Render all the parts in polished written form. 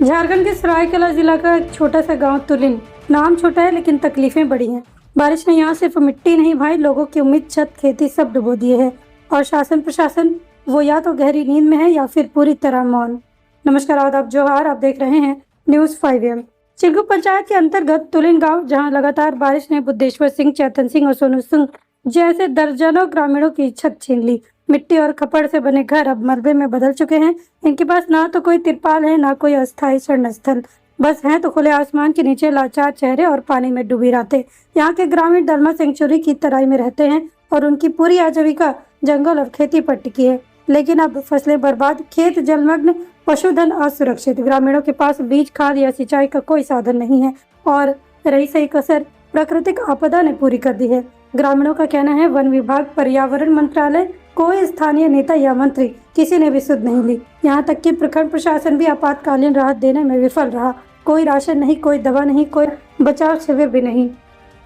झारखंड के सरायकेला जिला का एक छोटा सा गांव तुलिन। नाम छोटा है लेकिन तकलीफें बड़ी हैं। बारिश ने यहाँ सिर्फ मिट्टी नहीं भाई, लोगों की उम्मीद, छत, खेती सब डुबो दिए है। और शासन प्रशासन वो या तो गहरी नींद में है या फिर पूरी तरह मौन। नमस्कार, आदाब, जोहार। आप देख रहे हैं न्यूज़ 5am। चिल्गू पंचायत के अंतर्गत तुलिन गाँव, जहाँ लगातार बारिश ने बुद्धेश्वर सिंह, चेतन सिंह और सोनू सिंह जैसे दर्जनों ग्रामीणों की छत छीन ली। मिट्टी और खपड़ से बने घर अब मलबे में बदल चुके हैं। इनके पास ना तो कोई तिरपाल है, ना कोई अस्थायी शरण स्थल। बस हैं तो खुले आसमान के नीचे लाचार चेहरे और पानी में डूबी रातें। यहाँ के ग्रामीण दलमा सेंचुरी की तराई में रहते हैं और उनकी पूरी आजीविका जंगल और खेती पर टिकी है। लेकिन अब फसलें बर्बाद, खेत जलमग्न, पशुधन असुरक्षित। ग्रामीणों के पास बीज, खाद या सिंचाई का कोई साधन नहीं है और रही सही कसर प्राकृतिक आपदा ने पूरी कर दी है। ग्रामीणों का कहना है वन विभाग, पर्यावरण मंत्रालय, कोई स्थानीय नेता या मंत्री किसी ने भी सुध नहीं ली। यहाँ तक कि प्रखंड प्रशासन भी आपातकालीन राहत देने में विफल रहा। कोई राशन नहीं, कोई दवा नहीं, कोई बचाव शिविर भी नहीं।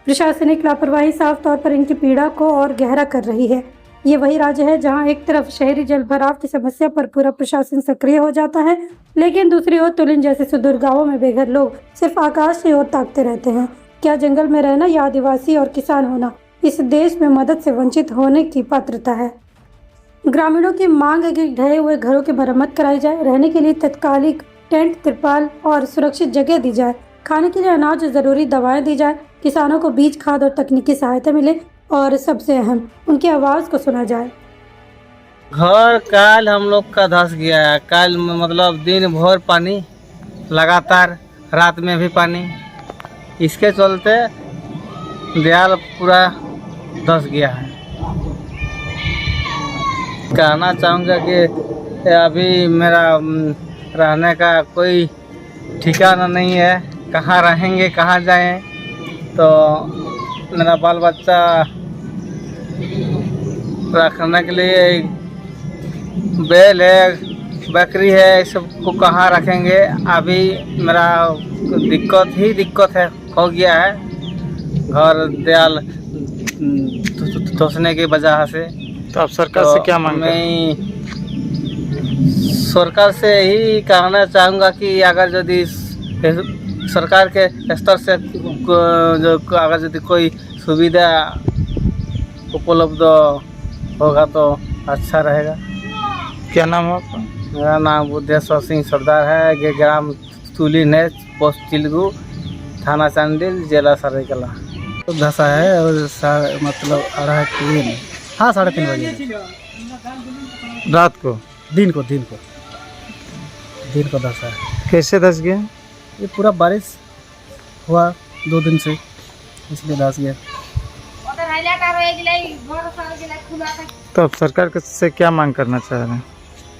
प्रशासनिक लापरवाही साफ तौर पर इनकी पीड़ा को और गहरा कर रही है। ये वही राज्य है जहाँ एक तरफ शहरी जल भराव की समस्या पर पूरा प्रशासन सक्रिय हो जाता है, लेकिन दूसरी ओर तुलिन जैसे सुदूर गाँवों में बेघर लोग सिर्फ आकाश की ओर ताकते रहते हैं। क्या जंगल में रहना या आदिवासी और किसान होना इस देश में मदद से वंचित होने की पात्रता है? ग्रामीणों की मांग है कि ढहे हुए घरों की मरम्मत कराई जाए, रहने के लिए तत्कालिक टेंट, तिरपाल और सुरक्षित जगह दी जाए, खाने के लिए अनाज, जरूरी दवाएं दी जाए, किसानों को बीज, खाद और तकनीकी सहायता मिले और सबसे अहम उनकी आवाज़ को सुना जाए। घर काल हम लोग का धस गया है। काल मतलब दिन भर पानी, लगातार रात में भी पानी, इसके चलते दीवार पूरा धस गया है। कहना चाहूँगा कि अभी मेरा रहने का कोई ठिकाना नहीं है। कहाँ रहेंगे, कहाँ जाएं? तो मेरा बाल बच्चा रखने के लिए बैल है, बकरी है, सबको कहाँ रखेंगे? अभी मेरा दिक्कत है, हो गया है घर दीवार धंसने की वजह से। तो आप सरकार से क्या मांग रहे हैं? मैं सरकार से यही कहना चाहूँगा कि अगर यदि सरकार के स्तर से जो अगर यदि कोई सुविधा उपलब्ध होगा तो अच्छा रहेगा। क्या नाम है आपका? मेरा नाम बुद्धेश्वर सिंह सरदार है। ये ग्राम तुलिन है, पोस्ट चिल्गू, थाना चांडिल, जिला सरायकेला। धसा है और मतलब 2:30, हाँ 3:30 बजे रात को? दिन को धसा है। कैसे धस गया? ये पूरा बारिश हुआ 2 दिन से, इसलिए धस गया। तो आप सरकार से क्या मांग करना चाह रहे हैं?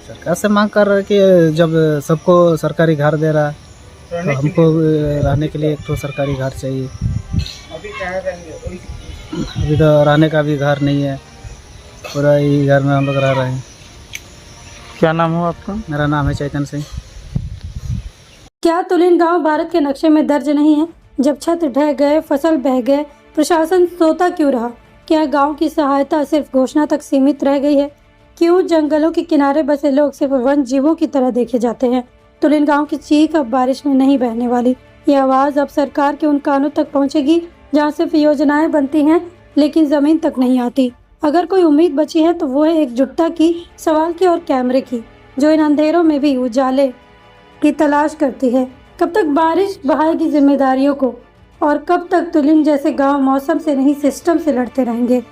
सरकार से मांग कर रहे हैं कि जब सबको सरकारी घर दे रहा है तो हमको रहने के लिए एक तो सरकारी घर चाहिए। अभी तो रहने का भी घर नहीं है, पूरा ही घर में हम लोग रह रहे हैं। क्या नाम हो आपका? मेरा नाम है चेतन सिंह। क्या तुलिन गांव भारत के नक्शे में दर्ज नहीं है? जब छत ढह गए, फसल बह गए, प्रशासन सोता क्यों रहा? क्या गांव की सहायता सिर्फ घोषणा तक सीमित रह गई है? क्यों जंगलों के किनारे बसे लोग सिर्फ वन जीवों की तरह देखे जाते हैं? तुलिन गांव की चीख अब बारिश में नहीं बहने वाली। ये आवाज़ अब सरकार के उन कानों तक पहुंचेगी जहां सिर्फ योजनाएं बनती हैं लेकिन ज़मीन तक नहीं आती। अगर कोई उम्मीद बची है तो वो है एकजुटता की, सवाल की और कैमरे की, जो इन अंधेरों में भी उजाले की तलाश करती है। कब तक बारिश बहाएगी जिम्मेदारियों को और कब तक तुलिन जैसे गांव मौसम से नहीं सिस्टम से लड़ते रहेंगे?